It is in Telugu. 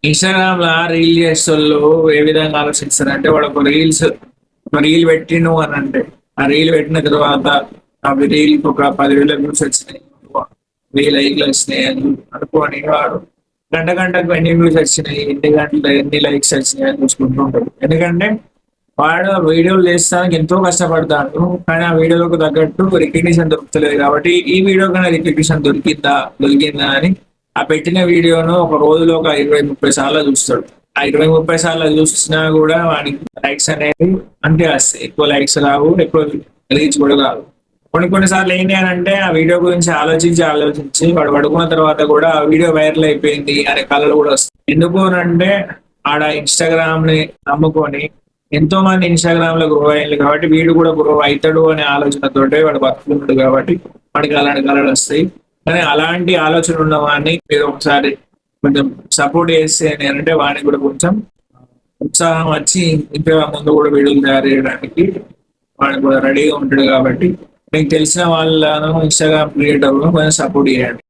ఇన్స్టాగ్రామ్ లా రీల్ చేసేటోళ్ళు ఏ విధంగా ఆలోచిస్తారంటే వాడు ఒక రీల్ పెట్టిండు అని అంటే ఆ రీల్ పెట్టిన తర్వాత ఆ రీల్ ఒక 10,000 వ్యూస్ వచ్చినాయి, 1,000 లైక్లు వచ్చినాయి అని అనుకోని వాడు గంటకు ఎన్ని వ్యూస్ వచ్చినాయి, ఎన్ని గంటలు ఎన్ని లైక్స్ వచ్చినాయి అని చూసుకుంటూ ఉంటాడు. ఎందుకంటే వాడు వీడియోలు చేస్తానికి ఎంతో కష్టపడతాడు, కానీ ఆ వీడియోలకు తగ్గట్టు రికగ్నిషన్ దొరుకుతలేదు. కాబట్టి ఈ వీడియో కన్నా రికగ్నిషన్ దొరికిందా అని ఆ పెట్టిన వీడియోను ఒక రోజులో ఒక 20-30 సార్లు చూస్తాడు. ఆ 20-30 సార్లు చూసినా కూడా వానికి లైక్స్ అనేది అంటే వస్తాయి. ఎక్కువ లైక్స్ రావు, ఎక్కువ రీచ్ కూడా రాదు. కొన్నిసార్లు ఏంటి అని అంటే ఆ వీడియో గురించి ఆలోచించి వాడు పడుకున్న తర్వాత కూడా ఆ వీడియో వైరల్ అయిపోయింది అనే కళలు కూడా వస్తాయి. ఎందుకు అంటే ఆడ ఇన్స్టాగ్రామ్ ని నమ్ముకొని ఎంతో మంది ఇన్స్టాగ్రామ్ లో గ్రో అయ్యారు కాబట్టి వీడు కూడా గ్రో అవుతాడు అనే ఆలోచనతోటే వాడు బతుకుంటాడు కాబట్టి వాడికి అలాంటి కళలు వస్తాయి. కానీ అలాంటి ఆలోచన ఉన్న వాడిని మీరు ఒకసారి కొంచెం సపోర్ట్ చేస్తే అంటే వాడికి కూడా కొంచెం ఉత్సాహం వచ్చి ఇంకా ముందు కూడా వీడియోలు తయారు చేయడానికి వాడు కూడా రెడీగా ఉంటాడు. కాబట్టి మీకు తెలిసిన వాళ్ళను ఇన్స్టాగ్రామ్ క్రియేటర్ కొంచెం సపోర్ట్ చేయండి.